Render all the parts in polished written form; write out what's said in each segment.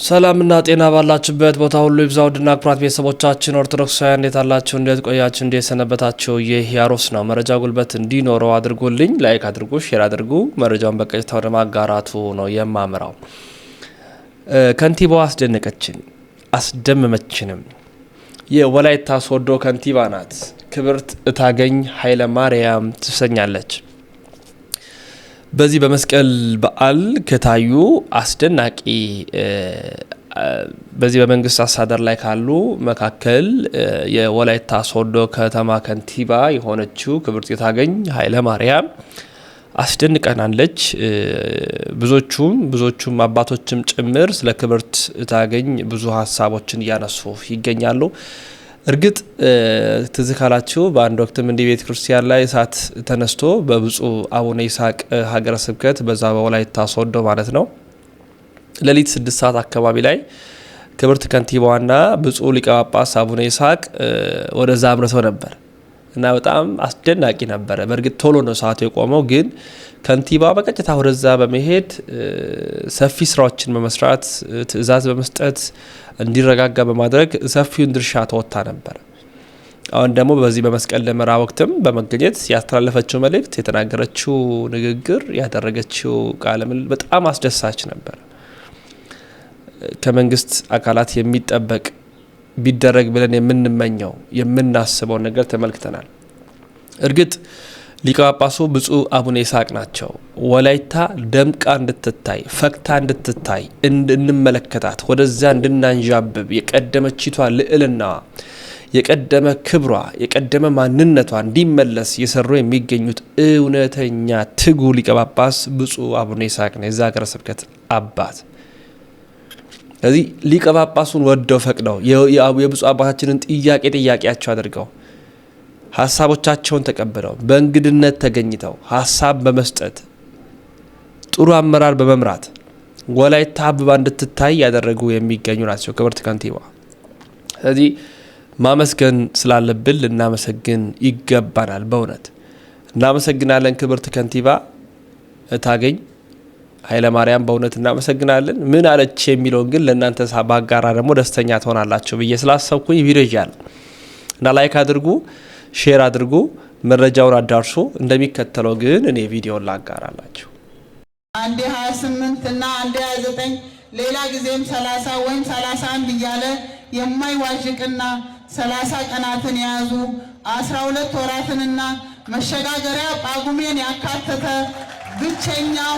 ሰላምና ጤና ባላችሁበት ቦታ ሁሉ ይብዛውድና ክብራት ቤተሰቦቻችን ኦርቶዶክሳውያን እንዴት አላችሁ? እንዴት ቆያችሁ? እንዴት ሰነበታችሁ? ይህ ያሮስ ነው። መረጃ ጉልበት እንዲኖረው አድርጉልኝ። ላይክ አድርጉ፣ ሼር አድርጉ። መረጃውን በቀጥታ ወደ ማጋራቱ ነው የማመራው። ከንቲባዋ አስደነቀችን፣ አስደመመችንም። የወላይታ ሶዶ ከንቲባ ናት። ክብርት እታገኝ ኃይለ ማርያም ትሰኛለች። በዚህ በመስቀል በዓል ከታዩ አስደናቂ በዚህ በመንግስት አስተዳደር ላይ ካሉ መካከል የወላይታ ሶዶ ከተማ ከንቲባ የሆነችው ክብርት እታገኝ ኃይለ ማርያም አስደንቀናለች። ብዙዎቹም አባቶችም ጭምር ስለ ክብርት እታገኝ ብዙ ሀሳቦችን እያነሱ ይገኛሉ። እርግጥ ትዝ ካላችሁ በአንድ ወቅትም እንዲህ ቤተ ክርስቲያን ላይ እሳት ተነስቶ በብፁዕ አቡነ ይስሐቅ ሀገረ ስብከት በዛ በወላይታ ሶዶ ማለት ነው ሌሊት 6 ሰዓት አካባቢ ላይ ክብርት ከንቲባዋና ብፁዕ ሊቀ ጳጳስ አቡነ ይስሐቅ ወደዛ አምርተው ነበር እና በጣም አስደናቂ ነበረ። በእርግጥ ቶሎ ነው ሰዓቱ የቆመው፣ ግን ከንቲባ በቀጥታ ወደዛ በመሄድ ሰፊ ስራዎችን በመስራት ትዕዛዝ በመስጠት እንዲረጋጋ በማድረግ ሰፊውን ድርሻ ተወጣ ነበር። አሁን ደግሞ በዚህ በመስቀል ደመራ ወቅትም በመገኘት ያስተላለፈችው መልእክት፣ የተናገረችው ንግግር፣ ያደረገችው ቃለ ምልልስ በጣም አስደሳች ነበር። ከመንግስት አካላት የሚጠበቅ ቢደረግ ብለን የምንመኘው የምናስበው ነገር ተመልክተናል። እርግጥ ሊቀ ጳጳሱ ብፁዕ አቡነ ይስሐቅ ናቸው። ወላይታ ደምቃ እንድትታይ ፈክታ እንድትታይ እንድንመለከታት ወደዛ እንድናንዣብብ የቀደመችቷ ልዕልና የቀደመ ክብሯ የቀደመ ማንነቷ እንዲመለስ የሰሩ የሚገኙት እውነተኛ ትጉ ሊቀ ጳጳስ ብፁዕ አቡነ ይስሐቅ ነው፣ የዛ ሀገረ ስብከት አባት። ስለዚህ ሊቀ ጳጳሱን ወደው ፈቅደው የብፁዕ አባታችንን ጥያቄያቸው አድርገው ሀሳቦቻቸውን ተቀብለው በእንግድነት ተገኝተው ሀሳብ በመስጠት ጥሩ አመራር በመምራት ወላይታ አብባ እንድትታይ ያደረጉ የሚገኙ ናቸው ክብርት ከንቲባ። ስለዚህ ማመስገን ስላለብን ልናመሰግን ይገባናል። በእውነት እናመሰግናለን ክብርት ከንቲባ እታገኝ ኃይለ ማርያም፣ በእውነት እናመሰግናለን። ምን አለች የሚለውን ግን ለእናንተ ባጋራ ደግሞ ደስተኛ ትሆናላችሁ ብዬ ስላሰብኩኝ ቪዲዮ ይዣል እና ላይክ አድርጉ፣ ሼር አድርጉ፣ መረጃውን አዳርሱ። እንደሚከተለው ግን እኔ ቪዲዮን ላጋራላችሁ። አንዴ 28 እና አንዴ 29 ሌላ ጊዜም 30 ወይም 31 እያለ የማይዋዥቅና 30 ቀናትን የያዙ 12 ወራትንና መሸጋገሪያ ጳጉሜን ያካተተ ብቸኛው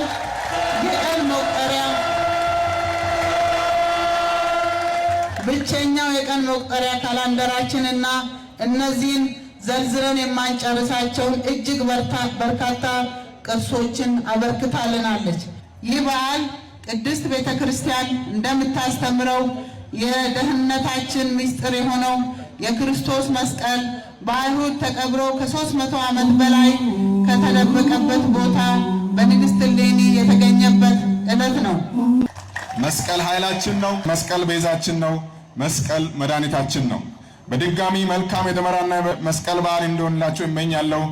የቀን መቁጠሪያ ካላንደራችንና እነዚህን ዘርዝረን የማንጨርሳቸውን እጅግ በርካታ ቅርሶችን አበርክታልናለች። ይህ በዓል ቅድስት ቤተ ክርስቲያን እንደምታስተምረው የደህንነታችን ምስጢር የሆነው የክርስቶስ መስቀል በአይሁድ ተቀብሮ ከ300 ዓመት በላይ ከተደበቀበት ቦታ በንግሥት እሌኒ የተገኘበት ዕለት ነው። መስቀል ኃይላችን ነው። መስቀል ቤዛችን ነው። መስቀል መድኃኒታችን ነው። በድጋሚ መልካም የደመራና መስቀል በዓል እንደሆንላቸው እመኛለሁ።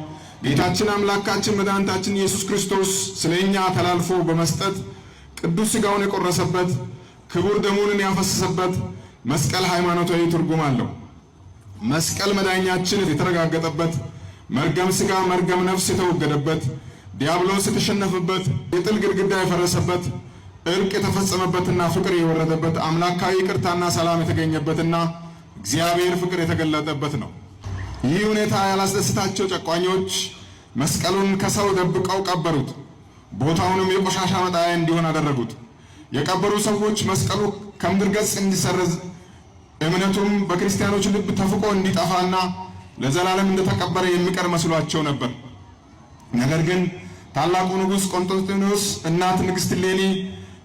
ጌታችን አምላካችን መድኃኒታችን ኢየሱስ ክርስቶስ ስለኛ ተላልፎ በመስጠት ቅዱስ ሥጋውን የቆረሰበት ክቡር ደሙን ያፈሰሰበት መስቀል ሃይማኖታዊ ትርጉም አለው። መስቀል መዳኛችን የተረጋገጠበት፣ መርገም ሥጋ መርገም ነፍስ የተወገደበት፣ ዲያብሎስ የተሸነፈበት፣ የጥል ግድግዳ የፈረሰበት፣ እርቅ የተፈጸመበትና ፍቅር የወረደበት፣ አምላካዊ ይቅርታና ሰላም የተገኘበትና እግዚአብሔር ፍቅር የተገለጠበት ነው። ይህ ሁኔታ ያላስደስታቸው ጨቋኞች መስቀሉን ከሰው ደብቀው ቀበሩት። ቦታውንም የቆሻሻ መጣያ እንዲሆን አደረጉት። የቀበሩ ሰዎች መስቀሉ ከምድር ገጽ እንዲሰረዝ እምነቱም በክርስቲያኖች ልብ ተፍቆ እንዲጠፋና ለዘላለም እንደተቀበረ የሚቀር መስሏቸው ነበር። ነገር ግን ታላቁ ንጉሥ ቆስጠንጢኖስ እናት ንግሥት እሌኒ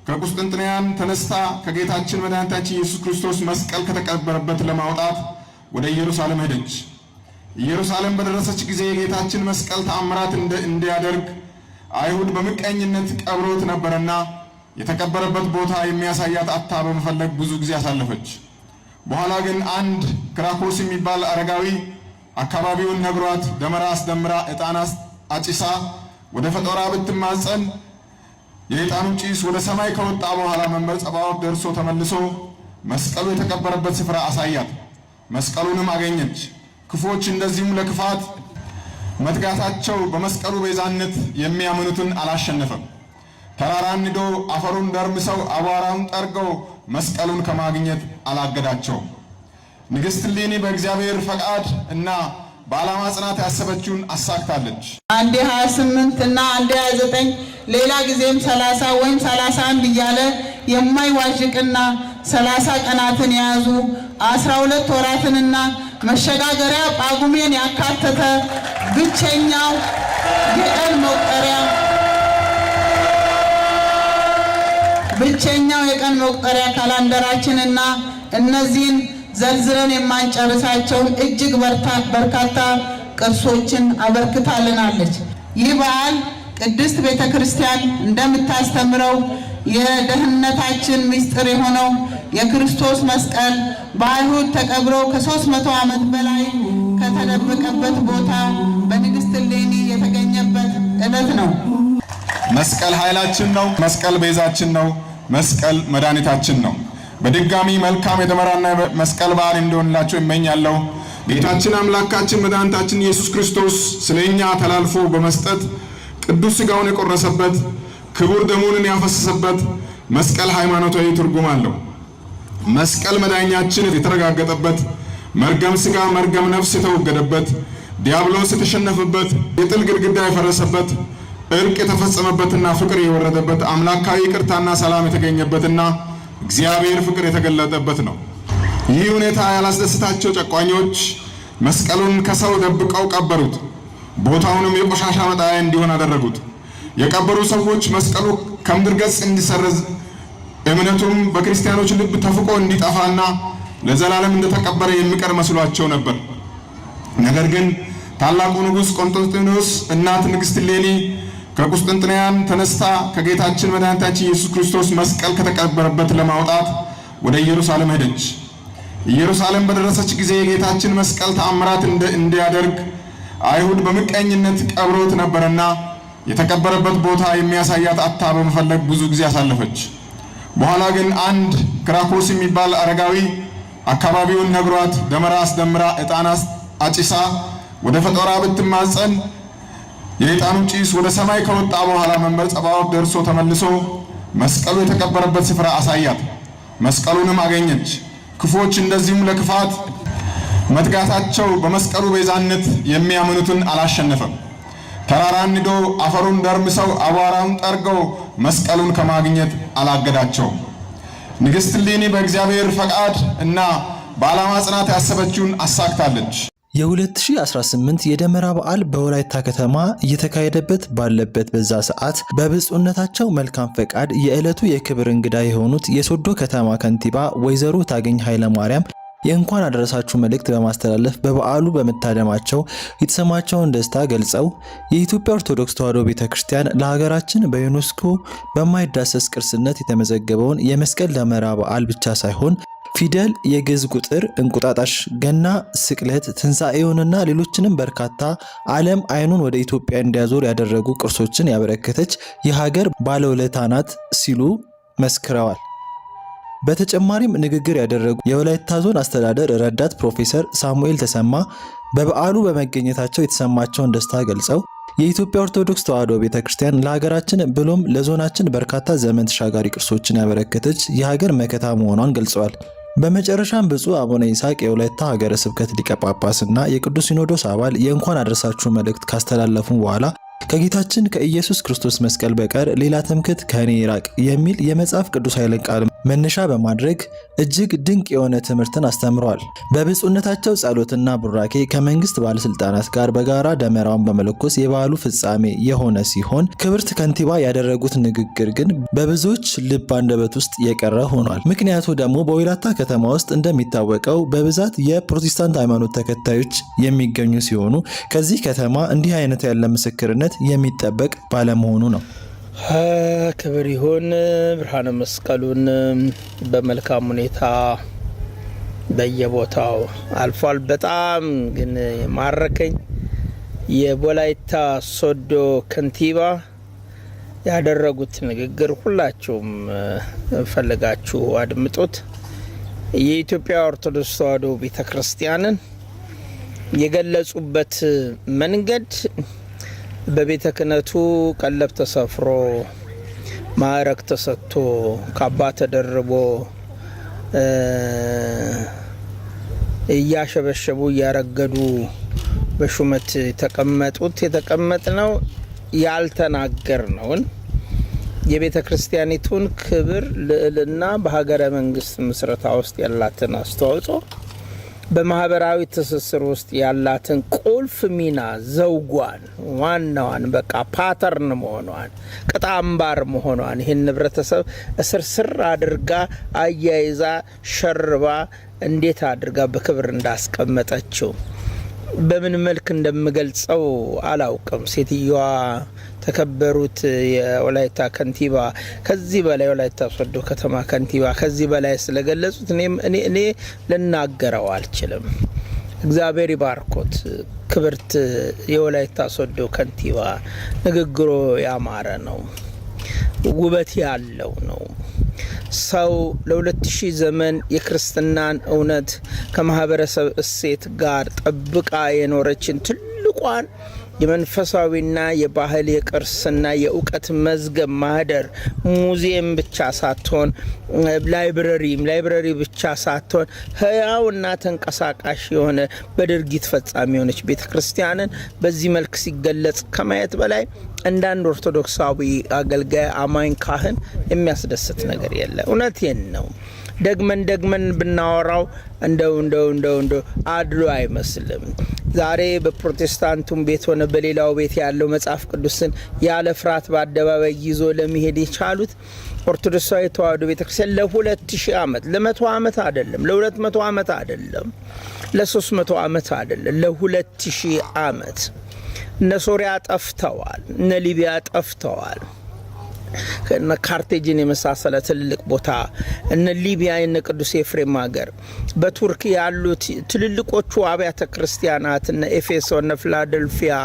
ከቁስጥንጥንያን ተነስታ ከጌታችን መድኃኒታችን ኢየሱስ ክርስቶስ መስቀል ከተቀበረበት ለማውጣት ወደ ኢየሩሳሌም ሄደች። ኢየሩሳሌም በደረሰች ጊዜ የጌታችን መስቀል ተአምራት እንዲያደርግ አይሁድ በምቀኝነት ቀብሮት ነበርና የተቀበረበት ቦታ የሚያሳያት አታ በመፈለግ ብዙ ጊዜ አሳለፈች። በኋላ ግን አንድ ክራኮስ የሚባል አረጋዊ አካባቢውን ነግሯት ደመራ አስደምራ ዕጣን አጭሳ ወደ ፈጦራ ብትማጸን የዕጣኑ ጭስ ወደ ሰማይ ከወጣ በኋላ መንበረ ጸባዖት ደርሶ ተመልሶ መስቀሉ የተቀበረበት ስፍራ አሳያት። መስቀሉንም አገኘች። ክፎች እንደዚሁም ለክፋት መትጋታቸው በመስቀሉ ቤዛነት የሚያምኑትን አላሸነፈም። ተራራን ንዶ አፈሩን ደርምሰው አቧራውን ጠርገው መስቀሉን ከማግኘት አላገዳቸውም። ንግሥት እሌኒ በእግዚአብሔር ፈቃድ እና በዓላማ ጽናት ያሰበችውን አሳክታለች። አንዴ 28 እና አንዴ 29 ሌላ ጊዜም 30 ወይም 31 እያለ የማይዋዥቅና 30 ቀናትን የያዙ 12 ወራትንና መሸጋገሪያ ጳጉሜን ያካተተ ብቸኛው የቀን መቁጠሪያ ካላንደራችንና እነዚህን ዘርዝረን የማንጨርሳቸውን እጅግ በርካታ ቅርሶችን አበርክታልናለች። ይህ በዓል ቅድስት ቤተ ክርስቲያን እንደምታስተምረው የደህንነታችን ምስጢር የሆነው የክርስቶስ መስቀል በአይሁድ ተቀብሮ ከ300 ዓመት በላይ ከተደበቀበት ቦታ በንግሥት እሌኒ የተገኘበት ዕለት ነው። መስቀል ኃይላችን ነው። መስቀል ቤዛችን ነው። መስቀል መድኃኒታችን ነው። በድጋሚ መልካም የደመራና መስቀል በዓል እንዲሆንላችሁ እመኛለሁ። ጌታችን አምላካችን መድኃኒታችን ኢየሱስ ክርስቶስ ስለኛ ተላልፎ በመስጠት ቅዱስ ሥጋውን የቆረሰበት ክቡር ደሙን ያፈሰሰበት መስቀል ሃይማኖታዊ ትርጉም አለው። መስቀል መዳኛችን የተረጋገጠበት፣ መርገም ሥጋ መርገም ነፍስ የተወገደበት፣ ዲያብሎስ የተሸነፈበት፣ የጥል ግድግዳ የፈረሰበት፣ እርቅ የተፈጸመበትና ፍቅር የወረደበት፣ አምላካዊ ይቅርታና ሰላም የተገኘበትና እግዚአብሔር ፍቅር የተገለጠበት ነው። ይህ ሁኔታ ያላስደስታቸው ጨቋኞች መስቀሉን ከሰው ደብቀው ቀበሩት። ቦታውንም የቆሻሻ መጣያ እንዲሆን አደረጉት። የቀበሩ ሰዎች መስቀሉ ከምድር ገጽ እንዲሰረዝ እምነቱም በክርስቲያኖች ልብ ተፍቆ እንዲጠፋና ለዘላለም እንደተቀበረ የሚቀር መስሏቸው ነበር። ነገር ግን ታላቁ ንጉሥ ቆስጠንጢኖስ እናት ንግሥት እሌኒ ከቁስጥንጥንያን ተነስታ ከጌታችን መድኃኒታችን ኢየሱስ ክርስቶስ መስቀል ከተቀበረበት ለማውጣት ወደ ኢየሩሳሌም ሄደች። ኢየሩሳሌም በደረሰች ጊዜ የጌታችን መስቀል ተአምራት እንዲያደርግ አይሁድ በምቀኝነት ቀብሮት ነበርና የተቀበረበት ቦታ የሚያሳያት አታ በመፈለግ ብዙ ጊዜ አሳለፈች። በኋላ ግን አንድ ክራኮስ የሚባል አረጋዊ አካባቢውን ነግሯት ደመራ አስደምራ ዕጣን አጭሳ ወደ ፈጦራ ብትማጸን የዕጣኑ ጭስ ወደ ሰማይ ከወጣ በኋላ መንበረ ጸባዖት ደርሶ ተመልሶ መስቀሉ የተቀበረበት ስፍራ አሳያት። መስቀሉንም አገኘች። ክፎች እንደዚሁም ለክፋት መትጋታቸው በመስቀሉ ቤዛነት የሚያምኑትን አላሸነፈም። ተራራን ንዶ አፈሩን ደርምሰው አቧራውን ጠርገው መስቀሉን ከማግኘት አላገዳቸውም። ንግሥት እሌኒ በእግዚአብሔር ፈቃድ እና በዓላማ ጽናት ያሰበችውን አሳክታለች። የ2018 የደመራ በዓል በወላይታ ከተማ እየተካሄደበት ባለበት በዛ ሰዓት በብፁዕነታቸው መልካም ፈቃድ የዕለቱ የክብር እንግዳ የሆኑት የሶዶ ከተማ ከንቲባ ወይዘሮ ታገኝ ኃይለማርያም የእንኳን አደረሳችሁ መልእክት በማስተላለፍ በበዓሉ በመታደማቸው የተሰማቸውን ደስታ ገልጸው የኢትዮጵያ ኦርቶዶክስ ተዋሕዶ ቤተክርስቲያን ለሀገራችን በዩኔስኮ በማይዳሰስ ቅርስነት የተመዘገበውን የመስቀል ደመራ በዓል ብቻ ሳይሆን ፊደል፣ የግዕዝ ቁጥር፣ እንቁጣጣሽ፣ ገና፣ ስቅለት፣ ትንሣኤውንና ሌሎችንም በርካታ ዓለም አይኑን ወደ ኢትዮጵያ እንዲያዞር ያደረጉ ቅርሶችን ያበረከተች የሀገር ባለውለታ ናት ሲሉ መስክረዋል። በተጨማሪም ንግግር ያደረጉ የወላይታ ዞን አስተዳደር ረዳት ፕሮፌሰር ሳሙኤል ተሰማ በበዓሉ በመገኘታቸው የተሰማቸውን ደስታ ገልጸው የኢትዮጵያ ኦርቶዶክስ ተዋሕዶ ቤተክርስቲያን ለሀገራችን ብሎም ለዞናችን በርካታ ዘመን ተሻጋሪ ቅርሶችን ያበረከተች የሀገር መከታ መሆኗን ገልጸዋል። በመጨረሻም ብፁዕ አቡነ ይስሐቅ የወላይታ ሀገረ ስብከት ሊቀ ጳጳስና የቅዱስ ሲኖዶስ አባል የእንኳን አደረሳችሁ መልእክት ካስተላለፉ በኋላ ከጌታችን ከኢየሱስ ክርስቶስ መስቀል በቀር ሌላ ትምክህት ከእኔ ይራቅ የሚል የመጽሐፍ ቅዱስ ኃይለ ቃል መነሻ በማድረግ እጅግ ድንቅ የሆነ ትምህርትን አስተምረዋል። በብፁዕነታቸው ጸሎትና ቡራኬ ከመንግስት ባለስልጣናት ጋር በጋራ ደመራውን በመለኮስ የበዓሉ ፍጻሜ የሆነ ሲሆን ክብርት ከንቲባ ያደረጉት ንግግር ግን በብዙዎች ልብ አንደበት ውስጥ የቀረ ሆኗል። ምክንያቱ ደግሞ በወላይታ ከተማ ውስጥ እንደሚታወቀው በብዛት የፕሮቴስታንት ሃይማኖት ተከታዮች የሚገኙ ሲሆኑ ከዚህ ከተማ እንዲህ አይነት ያለ ምስክርነት የሚጠበቅ ባለመሆኑ ነው። ክብር ይሁን። ብርሃነ መስቀሉን በመልካም ሁኔታ በየቦታው አልፏል። በጣም ግን ማረከኝ የወላይታ ሶዶ ከንቲባ ያደረጉት ንግግር ሁላችሁም ፈልጋችሁ አድምጡት። የኢትዮጵያ ኦርቶዶክስ ተዋሕዶ ቤተክርስቲያንን የገለጹበት መንገድ በቤተ ክህነቱ ቀለብ ተሰፍሮ ማዕረግ ተሰጥቶ ካባ ተደርቦ እያሸበሸቡ እያረገዱ በሹመት የተቀመጥነው ያልተናገርነውን የቤተ ክርስቲያኒቱን ክብር ልዕልና በሀገረ መንግስት ምስረታ ውስጥ ያላትን አስተዋጽኦ በማህበራዊ ትስስር ውስጥ ያላትን ቁልፍ ሚና ዘውጓን ዋናዋን በቃ ፓተርን መሆኗን ቅጣምባር መሆኗን ይህን ህብረተሰብ እስርስር አድርጋ አያይዛ ሸርባ እንዴት አድርጋ በክብር እንዳስቀመጠችው በምን መልክ እንደምገልጸው አላውቅም። ሴትዮዋ ተከበሩት የወላይታ ከንቲባ ከዚህ በላይ ወላይታ ሶዶ ከተማ ከንቲባ ከዚህ በላይ ስለገለጹት እኔ ልናገረው አልችልም። እግዚአብሔር ይባርኮት። ክብርት የወላይታ ሶዶ ከንቲባ ንግግሮ ያማረ ነው፣ ውበት ያለው ነው። ሰው ለ2000 ዘመን የክርስትናን እውነት ከማህበረሰብ እሴት ጋር ጠብቃ የኖረችን ትልቋን የመንፈሳዊና የባህል የቅርስና የእውቀት መዝገብ ማህደር ሙዚየም ብቻ ሳትሆን ላይብረሪ ብቻ ሳትሆን ህያውና ተንቀሳቃሽ የሆነ በድርጊት ፈጻሚ የሆነች ቤተክርስቲያንን በዚህ መልክ ሲገለጽ ከማየት በላይ እንዳንድ ኦርቶዶክሳዊ አገልጋይ አማኝ ካህን የሚያስደስት ነገር የለ። እውነቴን ነው። ደግመን ብናወራው እንደው አድሎ አይመስልም። ዛሬ በፕሮቴስታንቱም ቤት ሆነ በሌላው ቤት ያለው መጽሐፍ ቅዱስን ያለ ፍርሃት በአደባባይ ይዞ ለመሄድ የቻሉት ኦርቶዶክሳዊ ተዋሕዶ ቤተክርስቲያን ለ2000 ዓመት ለ100 ዓመት አይደለም፣ ለ200 ዓመት አይደለም፣ ለ300 ዓመት አይደለም፣ ለ2000 ዓመት እነ ሶሪያ ጠፍተዋል፣ እነ ሊቢያ ጠፍተዋል። ከነ ካርቴጅን የመሳሰለ ትልቅ ቦታ እነ ሊቢያ እነ ቅዱስ ኤፍሬም ሀገር በቱርክ ያሉት ትልልቆቹ አብያተ ክርስቲያናት እነ ኤፌሶን እነ ፊላደልፊያ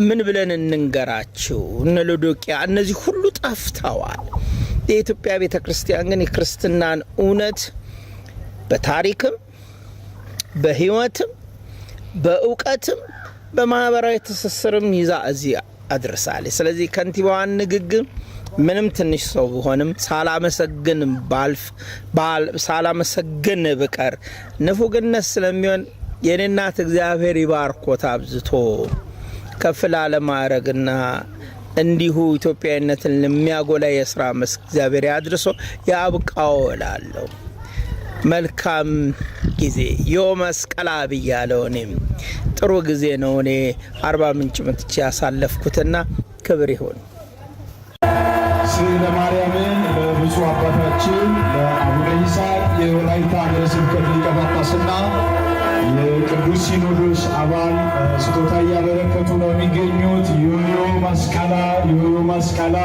ምን ብለን እንንገራቸው እነ ሎዶቂያ እነዚህ ሁሉ ጠፍተዋል። የኢትዮጵያ ቤተ ክርስቲያን ግን የክርስትናን እውነት በታሪክም በህይወትም በእውቀትም በማህበራዊ ትስስርም ይዛ እዚህ አድርሳለች። ስለዚህ ከንቲባዋን ንግግር ምንም ትንሽ ሰው ቢሆንም ሳላመሰግን ብቀር ንፉግነት ስለሚሆን የኔ እናት እግዚአብሔር ይባርኮት አብዝቶ ከፍ ላለ ማዕረግና እንዲሁ ኢትዮጵያዊነትን ለሚያጎላ የሥራ መስክ እግዚአብሔር ያድርሶ ያብቃው እላለሁ። መልካም ጊዜ የመስቀል ብያለሁ። እኔም ጥሩ ጊዜ ነው እኔ አርባ ምንጭ መጥቼ ያሳለፍኩትና ክብር ይሁን። ስለ ማርያምን ለብፁዕ አባታችን ለአቡነ ይስሐቅ የወላይታ ሀገረ ስብከት ሊቀ ጳጳስና የቅዱስ ሲኖዶስ አባል ስጦታ እያበረከቱ ነው የሚገኙት። ዮዮ ማስቃላ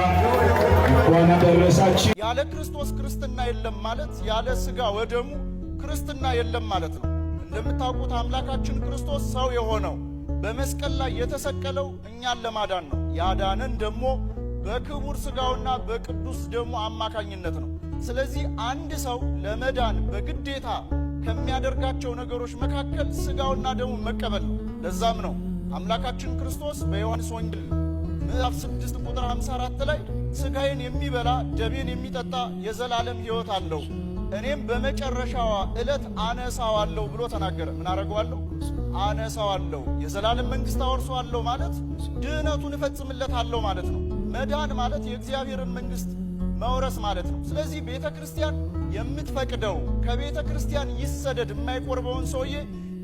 እንኳን አደረሳችሁ። ያለ ክርስቶስ ክርስትና የለም ማለት ያለ ስጋ ወደሙ ክርስትና የለም ማለት ነው። እንደምታውቁት አምላካችን ክርስቶስ ሰው የሆነው በመስቀል ላይ የተሰቀለው እኛን ለማዳን ነው። ያዳነን ደግሞ በክቡር ስጋውና በቅዱስ ደሙ አማካኝነት ነው። ስለዚህ አንድ ሰው ለመዳን በግዴታ ከሚያደርጋቸው ነገሮች መካከል ስጋውና ደሙ መቀበል ነው። ለዛም ነው አምላካችን ክርስቶስ በዮሐንስ ወንጌል ምዕራፍ 6 ቁጥር 54 ላይ ስጋዬን የሚበላ ደሜን የሚጠጣ የዘላለም ሕይወት አለው፣ እኔም በመጨረሻዋ ዕለት አነሳዋለሁ ብሎ ተናገረ። ምን አረጋዋለሁ? አነሳዋለሁ። የዘላለም መንግሥት አወርሰዋለሁ ማለት ድህነቱን እፈጽምለታለሁ ማለት ነው። መዳን ማለት የእግዚአብሔርን መንግሥት መውረስ ማለት ነው። ስለዚህ ቤተ ክርስቲያን የምትፈቅደው ከቤተ ክርስቲያን ይሰደድ የማይቆርበውን ሰውዬ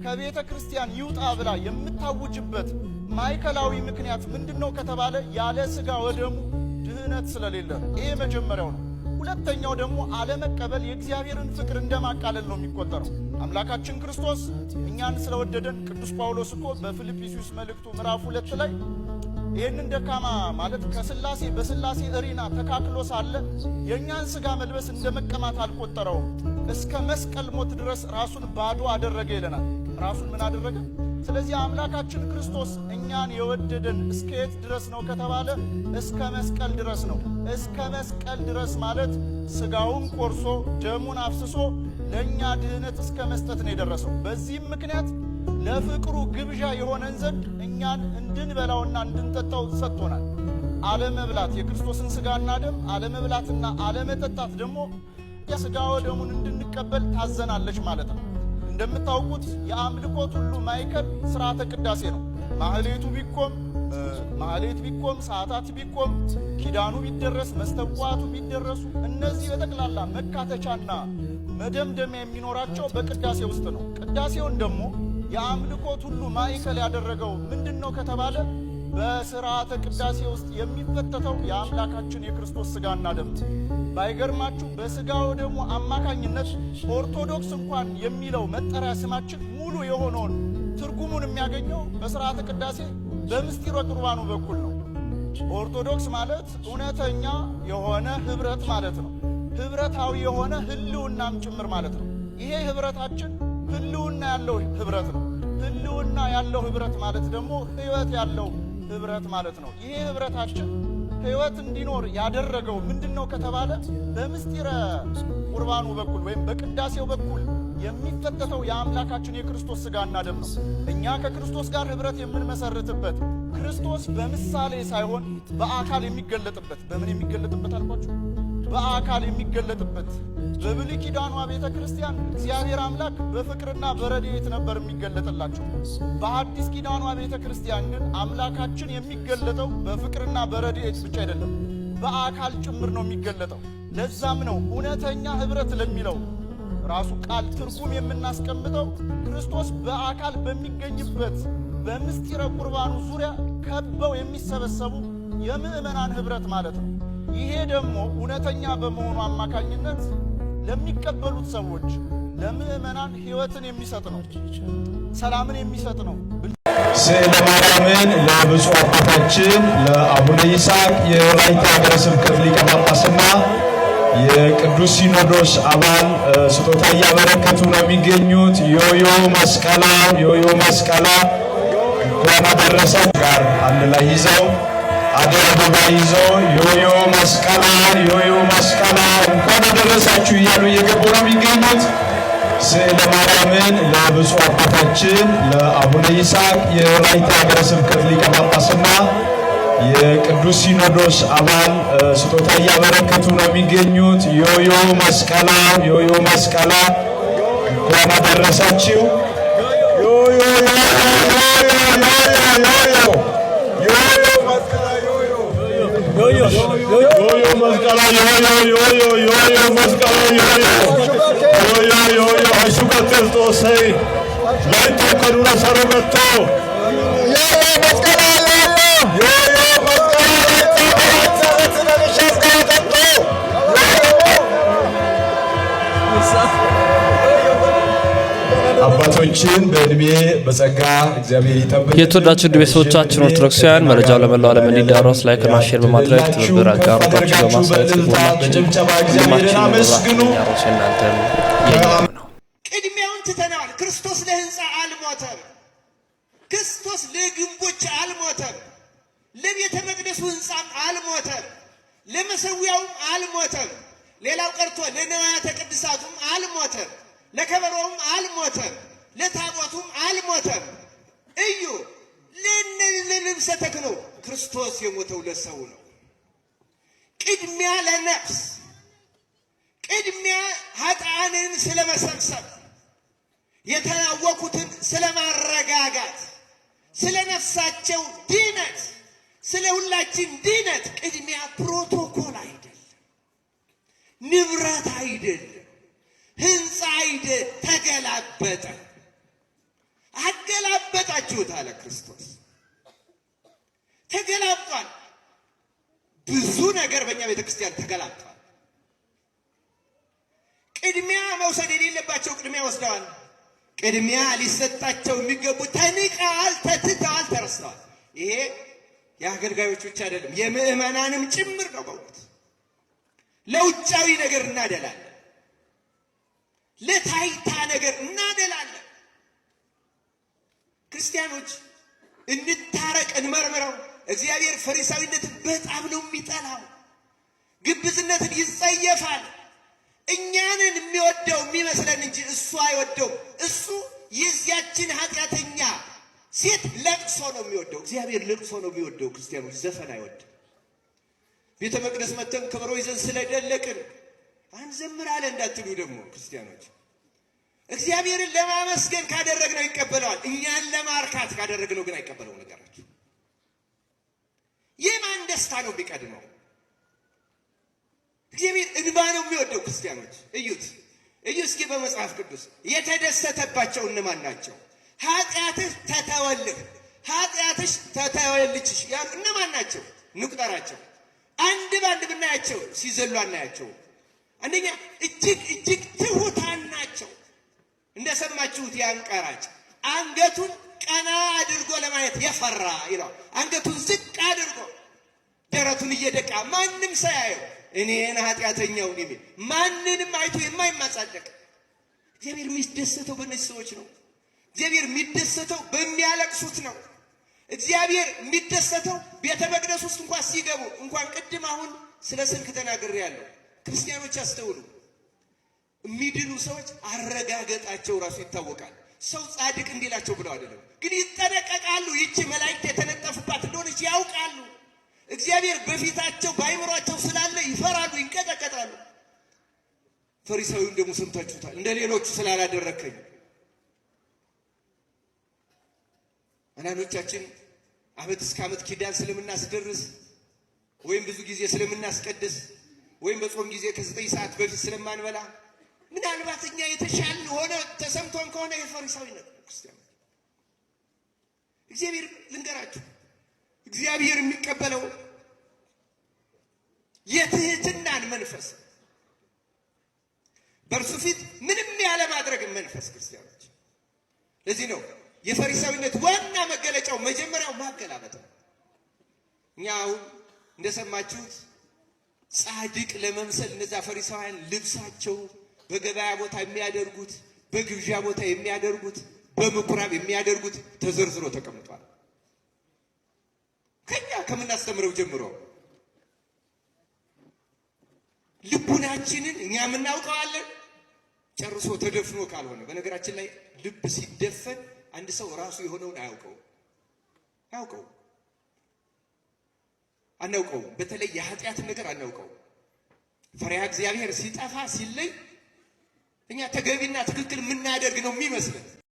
ከቤተ ክርስቲያን ይውጣ ብላ የምታውጅበት ማዕከላዊ ምክንያት ምንድነው ከተባለ ያለ ስጋ ወደሙ ድህነት ስለሌለ ነው። ይሄ መጀመሪያው ነው። ሁለተኛው ደግሞ አለመቀበል የእግዚአብሔርን ፍቅር እንደማቃለል ነው የሚቆጠረው። አምላካችን ክርስቶስ እኛን ስለወደደን ቅዱስ ጳውሎስ እኮ በፊልጵስዩስ መልእክቱ ምዕራፍ 2 ላይ ይህንን ደካማ ማለት ከስላሴ በስላሴ እሪና ተካክሎ ሳለ የእኛን ስጋ መልበስ እንደ መቀማት አልቆጠረውም፣ እስከ መስቀል ሞት ድረስ ራሱን ባዶ አደረገ ይለናል። ራሱን ምን አደረገ? ስለዚህ አምላካችን ክርስቶስ እኛን የወደደን እስከ የት ድረስ ነው ከተባለ እስከ መስቀል ድረስ ነው። እስከ መስቀል ድረስ ማለት ሥጋውን ቆርሶ ደሙን አፍስሶ ለእኛ ድህነት እስከ መስጠት ነው የደረሰው። በዚህም ምክንያት ለፍቅሩ ግብዣ የሆነን ዘንድ እኛን እንድንበላውና እንድንጠጣው ሰጥቶናል። አለመብላት የክርስቶስን ሥጋና ደም አለመብላትና አለመጠጣት ደግሞ የሥጋ ወደሙን እንድንቀበል ታዘናለች ማለት ነው። እንደምታውቁት የአምልኮት ሁሉ ማዕከል ሥርዓተ ቅዳሴ ነው። ማህሌቱ ቢቆም ማህሌት ቢቆም ሰዓታት ቢቆም ኪዳኑ ቢደረስ መስተዋቱ ቢደረሱ እነዚህ በጠቅላላ መካተቻና መደምደሚያ የሚኖራቸው በቅዳሴ ውስጥ ነው። ቅዳሴውን ደግሞ የአምልኮት ሁሉ ማዕከል ያደረገው ምንድነው ከተባለ በሥርዓተ ቅዳሴ ውስጥ የሚፈተተው የአምላካችን የክርስቶስ ሥጋና ደም ነው። ባይገርማችሁ በሥጋው ደሙ አማካኝነት ኦርቶዶክስ እንኳን የሚለው መጠሪያ ስማችን ሙሉ የሆነውን ትርጉሙን የሚያገኘው በሥርዓተ ቅዳሴ በምስጢረ ቁርባኑ በኩል ነው። ኦርቶዶክስ ማለት እውነተኛ የሆነ ኅብረት ማለት ነው። ኅብረታዊ የሆነ ህልውናም ጭምር ማለት ነው። ይሄ ኅብረታችን ህልውና ያለው ኅብረት ነው። ህልውና ያለው ኅብረት ማለት ደግሞ ሕይወት ያለው ኅብረት ማለት ነው። ይሄ ኅብረታችን ሕይወት እንዲኖር ያደረገው ምንድነው ከተባለ በምስጢረ ቁርባኑ በኩል ወይም በቅዳሴው በኩል የሚፈተተው የአምላካችን የክርስቶስ ሥጋና ደም ነው። እኛ ከክርስቶስ ጋር ኅብረት የምንመሰርትበት ክርስቶስ በምሳሌ ሳይሆን በአካል የሚገለጥበት በምን የሚገለጥበት አልኳችሁ? በአካል የሚገለጥበት። በብሉይ ኪዳኗ ቤተ ክርስቲያን እግዚአብሔር አምላክ በፍቅርና በረድኤት ነበር የሚገለጥላቸው። በአዲስ ኪዳኗ ቤተ ክርስቲያን ግን አምላካችን የሚገለጠው በፍቅርና በረድኤት ብቻ አይደለም፣ በአካል ጭምር ነው የሚገለጠው። ለዛም ነው እውነተኛ ኅብረት ለሚለው ራሱ ቃል ትርጉም የምናስቀምጠው ክርስቶስ በአካል በሚገኝበት በምስጢረ ቁርባኑ ዙሪያ ከበው የሚሰበሰቡ የምእመናን ኅብረት ማለት ነው። ይሄ ደግሞ እውነተኛ በመሆኑ አማካኝነት ለሚቀበሉት ሰዎች ለምእመናን ሕይወትን የሚሰጥ ነው፣ ሰላምን የሚሰጥ ነው። ስዕለ ማርያምን ለብፁዕ አባታችን ለአቡነ ይስሐቅ የወላይታ ሀገረ ስብከት ሊቀ ጳጳስና የቅዱስ ሲኖዶስ አባል ስጦታ እያበረከቱ ነው የሚገኙት። ዮዮ መስቀላ ዮዮ መስቀላ እንኳን አደረሳችሁ ጋር አንድ ላይ ይዘው አደራ አበባ ይዘው ዮዮ መስቀላ ዮዮ መስቀላ እንኳን አደረሳችሁ እያሉ እየገቡ ነው የሚገኙት። ስዕለ ማርያምን ለብፁዕ አባታችን ለአቡነ ይስሐቅ የወላይታ ሀገረ ስብከት ሊቀ ጳጳስና የቅዱስ ሲኖዶስ አባል ስጦታ እያበረከቱ ነው የሚገኙት። ዮዮ መስቀላ ዮዮ መስቀላ እንኳን አደረሳችሁ። ዮዮ አባቶችን በእድሜ በጸጋ እግዚአብሔር ይጠብቅ። የተወዳችሁ ቤተሰቦቻችን ኦርቶዶክሳውያን መረጃው ለመላው ዓለም እንዲዳረስ ላይክ እና ሼር በማድረግ ትብብር አጋሮታችሁ በማሳየት በጭብጨባ እግዚአብሔርን አመስግኑ። ቅድሚያውን ትተናል። ክርስቶስ ለሕንፃ አልሞተም። ክርስቶስ ለግንቦች አልሞተም። ለቤተ መቅደሱ ሕንፃም አልሞተም። ለመሰዊያውም አልሞተም። ሌላው ቀርቶ ለነዋያተ ቅድሳቱም አልሞተም። ለከበሮውም አልሞተም። ለታቦቱም አልሞተም። እዩ ለልብሰ ተክህኖ ክርስቶስ የሞተው ለሰው ነው። ቅድሚያ ለነፍስ ቅድሚያ ኃጥአንን ስለመሰብሰብ የተናወኩትን ስለማረጋጋት ስለ ነፍሳቸው ድነት ስለ ሁላችን ድነት ቅድሚያ ፕሮቶኮል አይደለም፣ ንብረት አይደለም፣ ሕንፃ አይደለም። ተገላበጠ። አገላበጣችሁት አለ ክርስቶስ። ተገላብጧል። ብዙ ነገር በእኛ ቤተ ክርስቲያን ተገላብጧል። ቅድሚያ መውሰድ የሌለባቸው ቅድሚያ ወስደዋል። ቅድሚያ ሊሰጣቸው የሚገቡ ተንቀዋል፣ ተትተዋል፣ ተረስተዋል። ይሄ የአገልጋዮች ብቻ አይደለም የምእመናንም ጭምር ነው። በእውነት ለውጫዊ ነገር እናደላለን፣ ለታይታ ነገር እናደላለን። ክርስቲያን ክርስቲያኖች እንታረቅ፣ እንመርምረው። እግዚአብሔር ፈሪሳዊነትን በጣም ነው የሚጠላው። ግብዝነትን ይጸየፋል። እኛንን የሚወደው የሚመስለን እንጂ እሱ አይወደው። እሱ የዚያችን ኃጢአተኛ ሴት ለቅሶ ነው የሚወደው። እግዚአብሔር ለቅሶ ነው የሚወደው። ክርስቲያኖች ዘፈን አይወድም። ቤተ መቅደስ መተን ከበሮ ይዘን ስለደለቅን አንዘምር አለ እንዳትሉ ደግሞ ክርስቲያኖች፣ እግዚአብሔርን ለማመስገን ካደረግነው ይቀበለዋል። እኛን ለማርካት ካደረግነው ግን አይቀበለው። ነገራችሁ የማን ደስታ ነው ቢቀድመው? እግዚአብሔር እንባ ነው የሚወደው። ክርስቲያኖች እዩት፣ እዩ እስኪ በመጽሐፍ ቅዱስ የተደሰተባቸው እነማን ናቸው? ኃጢአትህ ተተወልህ፣ ኃጢአትሽ ተተወልችሽ ያሉ እነማን ናቸው? እንቁጠራቸው። አንድ ባንድ ብናያቸው ሲዘሉ አናያቸው። አንደኛ እጅግ ትሑታን ናቸው። እንደሰማችሁት ያን ቀራጭ አንገቱን ቀና አድርጎ ለማየት የፈራ ይላል። አንገቱን ዝቅ አድርጎ ደረቱን እየደቃ ማንም ሳያየው እኔን ኃጢአተኛውን የሚል ማንንም አይቶ የማይማጻደቅ እግዚአብሔር የሚደሰተው በእነዚህ ሰዎች ነው። እግዚአብሔር የሚደሰተው በሚያለቅሱት ነው። እግዚአብሔር የሚደሰተው ቤተ መቅደስ ውስጥ እንኳን ሲገቡ እንኳን ቅድም አሁን ስለ ስልክ ተናግሬያለሁ። ክርስቲያኖች አስተውሉ። የሚድኑ ሰዎች አረጋገጣቸው ራሱ ይታወቃል። ሰው ጻድቅ እንዲላቸው ብለው አይደለም፣ ግን ይጠነቀቃሉ። ይቺ መላእክት የተነጠፉባት እንደሆነች ያውቃሉ። እግዚአብሔር በፊታቸው በአይምሯቸው ስላለ ይፈራሉ፣ ይንቀጠቀጣሉ። ፈሪሳዊውን ደግሞ ሰምታችሁታል። እንደ ሌሎቹ ስላላደረከኝ አንዳንዶቻችን ዓመት እስከ ዓመት ኪዳን ስለምናስደርስ ወይም ብዙ ጊዜ ስለምናስቀድስ ወይም በጾም ጊዜ ከ9 ሰዓት በፊት ስለማንበላ ምናልባት እኛ የተሻለ ሆነ ተሰምቶን ከሆነ የፈሪሳዊነት ክርስቲያን እግዚአብሔር ልንገራችሁ፣ እግዚአብሔር የሚቀበለው የትህትናን መንፈስ፣ በእርሱ ፊት ምንም ያለ ማድረግ መንፈስ ክርስቲያኖች። ለዚህ ነው የፈሪሳዊነት ዋና መገለጫው መጀመሪያው ማገላበጥ ነው። እኛ አሁን እንደሰማችሁት ጻድቅ ለመምሰል እነዛ ፈሪሳውያን ልብሳቸው በገበያ ቦታ የሚያደርጉት፣ በግብዣ ቦታ የሚያደርጉት፣ በምኩራብ የሚያደርጉት ተዘርዝሮ ተቀምጧል። ከኛ ከምናስተምረው ጀምሮ ልቡናችንን እኛ የምናውቀዋለን ጨርሶ ተደፍኖ ካልሆነ። በነገራችን ላይ ልብ ሲደፈን አንድ ሰው ራሱ የሆነውን አያውቀውም። በተለይ የኃጢአትን ነገር አናውቀው። ፈሪሃ እግዚአብሔር ሲጠፋ ሲለይ እኛ ተገቢና ትክክል የምናደርግ ነው የሚመስለን።